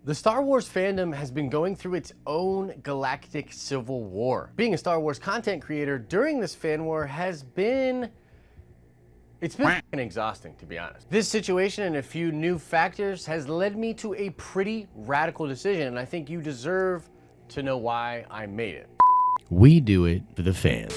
The Star Wars fandom has been going through its own galactic civil war. Being a Star Wars content creator during this fan war has been fucking exhausting, to be honest. This situation and a few new factors has led me to a pretty radical decision, and I think you deserve to know why I made it. We do it for the fans.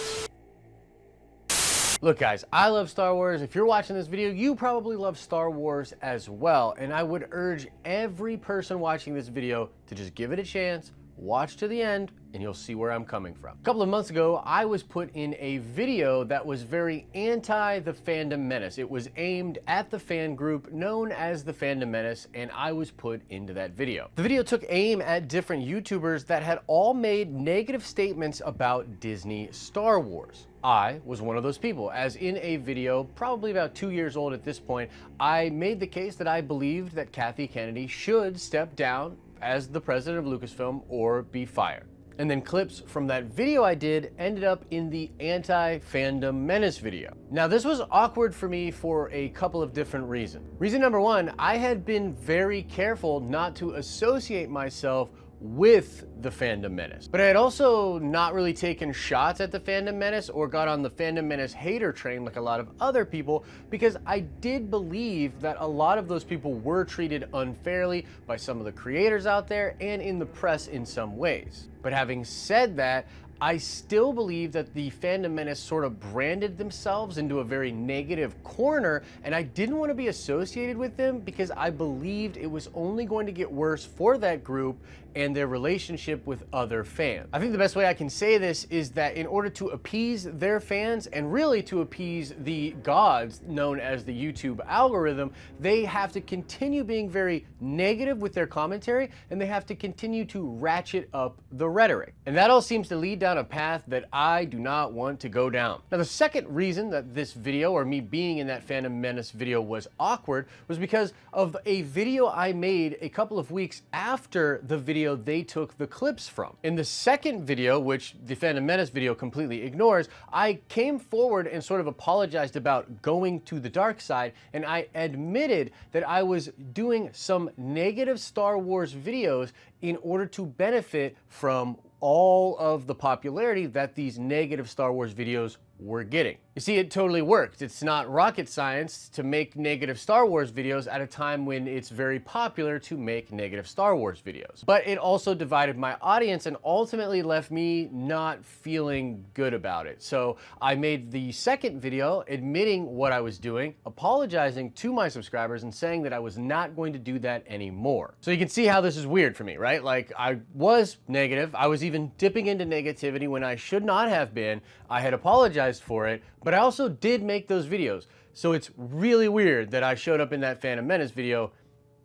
Look guys, I love Star Wars. If you're watching this video, you probably love Star Wars as well. And I would urge every person watching this video to just give it a chance, watch to the end, and you'll see where I'm coming from. A couple of months ago, I was put in a video that was very anti the Fandom Menace. It was aimed at the fan group known as the Fandom Menace, and I was put into that video. The video took aim at different YouTubers that had all made negative statements about Disney Star Wars. I was one of those people, as in a video, probably about 2 years old at this point, I made the case that I believed that Kathy Kennedy should step down as the president of Lucasfilm or be fired. And then clips from that video I did ended up in the anti-Fandom Menace video. Now this was awkward for me for a couple of different reasons. Reason number one, I had been very careful not to associate myself with the Fandom Menace. But I had also not really taken shots at the Fandom Menace or got on the Fandom Menace hater train like a lot of other people, because I did believe that a lot of those people were treated unfairly by some of the creators out there and in the press in some ways. But having said that, I still believe that the Fandom Menace sort of branded themselves into a very negative corner, and I didn't want to be associated with them because I believed it was only going to get worse for that group and their relationship with other fans. I think the best way I can say this is that in order to appease their fans and really to appease the gods known as the YouTube algorithm, they have to continue being very negative with their commentary, and they have to continue to ratchet up the rhetoric. And that all seems to lead down a path that I do not want to go down. Now, the second reason that this video, or me being in that Fandom Menace video, was awkward was because of a video I made a couple of weeks after the video they took the clips from. In the second video, which the Fandom Menace video completely ignores, I came forward and sort of apologized about going to the dark side, and I admitted that I was doing some negative Star Wars videos in order to benefit from all of the popularity that these negative Star Wars videos were getting. You see, it totally worked. It's not rocket science to make negative Star Wars videos at a time when it's very popular to make negative Star Wars videos. But it also divided my audience and ultimately left me not feeling good about it. So I made the second video admitting what I was doing, apologizing to my subscribers, and saying that I was not going to do that anymore. So you can see how this is weird for me, right? Like, I was negative. I was even dipping into negativity when I should not have been. I had apologized for it, but I also did make those videos. So it's really weird that I showed up in that Fandom Menace video,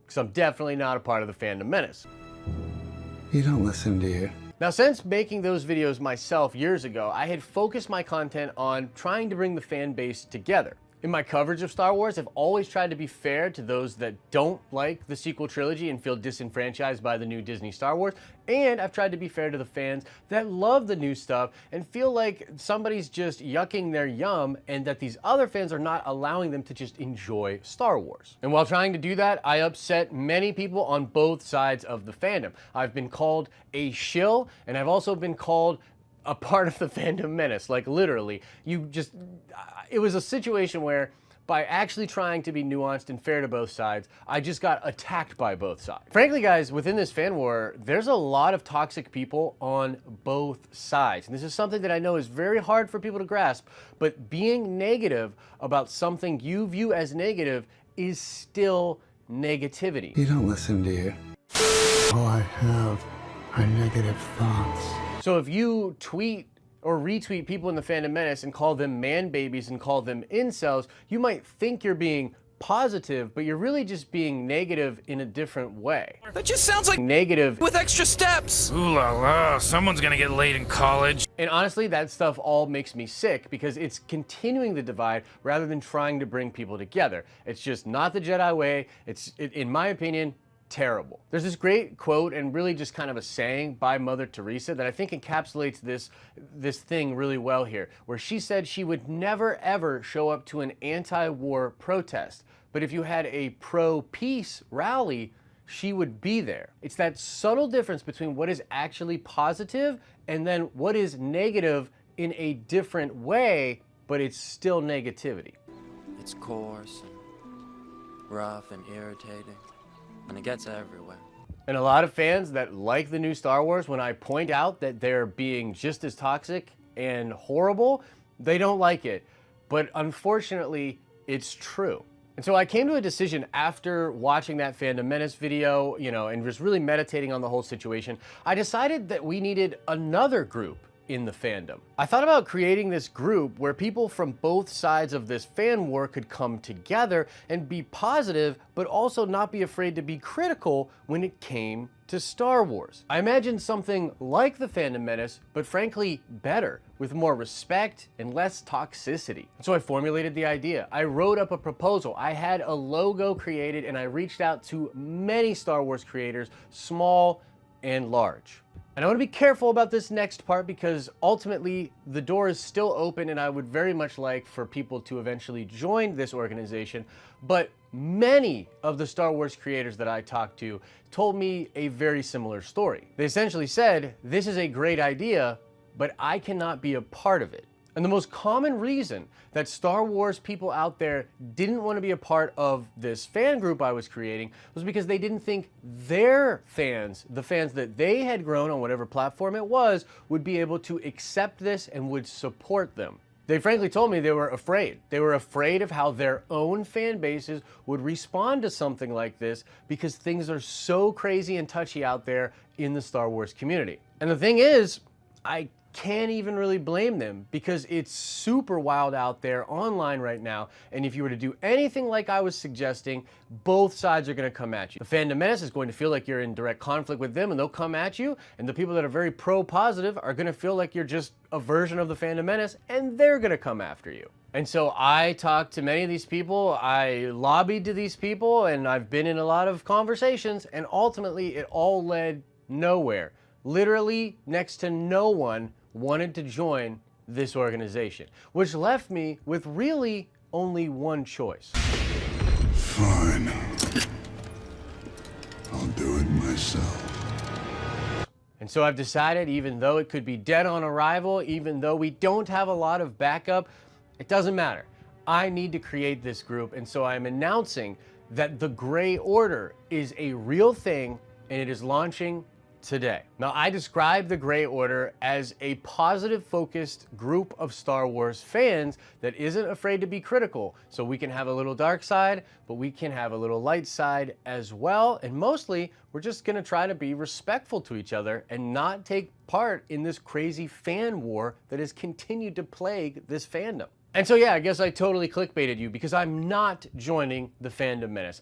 because I'm definitely not a part of the Fandom Menace. You don't listen, do you? Now, since making those videos myself years ago, I had focused my content on trying to bring the fan base together. In my coverage of Star Wars, I've always tried to be fair to those that don't like the sequel trilogy and feel disenfranchised by the new Disney Star Wars, and I've tried to be fair to the fans that love the new stuff and feel like somebody's just yucking their yum and that these other fans are not allowing them to just enjoy Star Wars. And while trying to do that, I upset many people on both sides of the fandom. I've been called a shill, and I've also been called a part of the Fandom Menace. Like, literally, it was a situation where by actually trying to be nuanced and fair to both sides, I just got attacked by both sides. Frankly, guys, within this fan war, there's a lot of toxic people on both sides. And this is something that I know is very hard for people to grasp, but being negative about something you view as negative is still negativity. You don't listen, do you? All I have are negative thoughts. So if you tweet or retweet people in the Fandom Menace and call them man babies and call them incels, you might think you're being positive, but you're really just being negative in a different way. That just sounds like negative with extra steps. Ooh la la, someone's gonna get laid in college. And honestly, that stuff all makes me sick because it's continuing the divide rather than trying to bring people together. It's just not the Jedi way. In my opinion, terrible. There's this great quote and really just kind of a saying by Mother Teresa that I think encapsulates this thing really well here, where she said she would never ever show up to an anti-war protest, but if you had a pro-peace rally, she would be there. It's that subtle difference between what is actually positive and then what is negative in a different way, but it's still negativity. It's coarse and rough and irritating, and it gets everywhere. And a lot of fans that like the new Star Wars, when I point out that they're being just as toxic and horrible, they don't like it. But unfortunately, it's true. And so I came to a decision after watching that Fandom Menace video, and just really meditating on the whole situation. I decided that we needed another group in the fandom. I thought about creating this group where people from both sides of this fan war could come together and be positive, but also not be afraid to be critical when it came to Star Wars. I imagined something like the Fandom Menace, but frankly better, with more respect and less toxicity. So I formulated the idea. I wrote up a proposal. I had a logo created, and I reached out to many Star Wars creators, small and large. And I want to be careful about this next part because ultimately the door is still open and I would very much like for people to eventually join this organization. But many of the Star Wars creators that I talked to told me a very similar story. They essentially said, this is a great idea, but I cannot be a part of it. And the most common reason that Star Wars people out there didn't want to be a part of this fan group I was creating was because they didn't think their fans, the fans that they had grown on whatever platform it was, would be able to accept this and would support them. They frankly told me they were afraid. They were afraid of how their own fan bases would respond to something like this because things are so crazy and touchy out there in the Star Wars community. And the thing is, I can't even really blame them because it's super wild out there online right now. And if you were to do anything like I was suggesting, both sides are going to come at you. The Fandom Menace is going to feel like you're in direct conflict with them and they'll come at you. And the people that are very pro-positive are going to feel like you're just a version of the Fandom Menace and they're going to come after you. And so I talked to many of these people, I lobbied to these people, and I've been in a lot of conversations, and ultimately it all led nowhere. Literally next to no one wanted to join this organization, which left me with really only one choice. Fine. I'll do it myself. And so I've decided, even though it could be dead on arrival, even though we don't have a lot of backup, it doesn't matter. I need to create this group, and so I'm announcing that the Gray Order is a real thing, and it is launching today. Now, I describe the Gray Order as a positive focused group of Star Wars fans that isn't afraid to be critical. So we can have a little dark side, but we can have a little light side as well. And mostly, we're just gonna try to be respectful to each other and not take part in this crazy fan war that has continued to plague this fandom. And so yeah, I guess I totally clickbaited you because I'm not joining the Fandom Menace.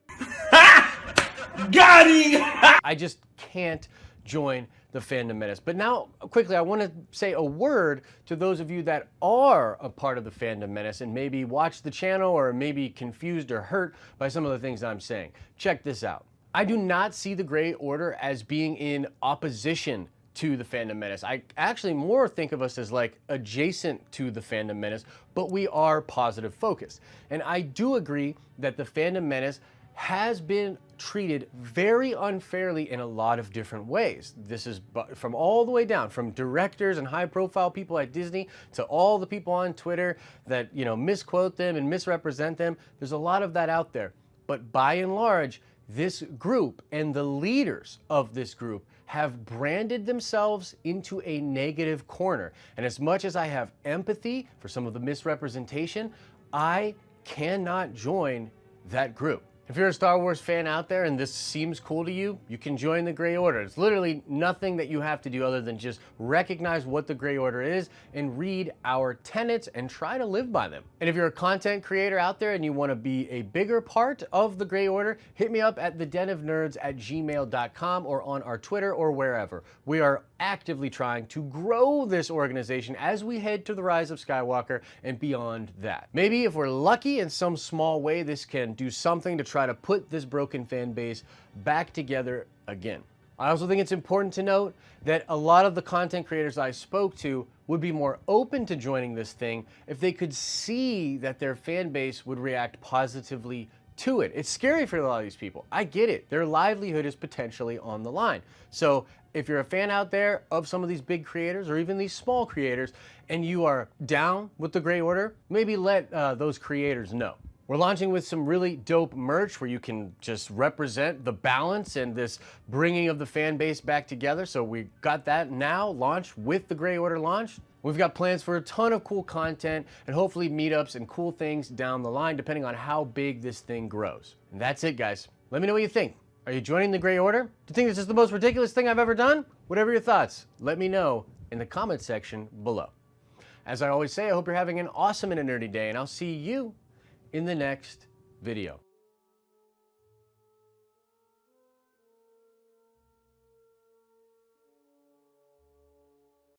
Got him! I just can't join the Fandom Menace. But now, quickly, I want to say a word to those of you that are a part of the Fandom Menace and maybe watch the channel or maybe confused or hurt by some of the things I'm saying. Check this out. I do not see the Gray Order as being in opposition to the Fandom Menace. I actually more think of us as like adjacent to the Fandom Menace, but we are positive focused. And I do agree that the Fandom Menace has been treated very unfairly in a lot of different ways. This is from all the way down, from directors and high-profile people at Disney to all the people on Twitter that, misquote them and misrepresent them. There's a lot of that out there. But by and large, this group and the leaders of this group have branded themselves into a negative corner. And as much as I have empathy for some of the misrepresentation, I cannot join that group. If you're a Star Wars fan out there and this seems cool to you, you can join the Gray Order. It's literally nothing that you have to do other than just recognize what the Gray Order is and read our tenets and try to live by them. And if you're a content creator out there and you want to be a bigger part of the Gray Order, hit me up at thedenofnerds@gmail.com or on our Twitter or wherever. We are actively trying to grow this organization as we head to the Rise of Skywalker and beyond that. Maybe if we're lucky in some small way, this can do something to try to put this broken fan base back together again. I also think it's important to note that a lot of the content creators I spoke to would be more open to joining this thing if they could see that their fan base would react positively to it. It's scary for a lot of these people. I get it. Their livelihood is potentially on the line. So if you're a fan out there of some of these big creators or even these small creators and you are down with the Grey Order, maybe let those creators know. We're launching with some really dope merch where you can just represent the balance and this bringing of the fan base back together. So we got that now launched with the Grey Order launched. We've got plans for a ton of cool content and hopefully meetups and cool things down the line, depending on how big this thing grows. And that's it, guys. Let me know what you think. Are you joining the Grey Order? Do you think this is the most ridiculous thing I've ever done? Whatever your thoughts, let me know in the comment section below. As I always say, I hope you're having an awesome and a nerdy day, and I'll see you in the next video.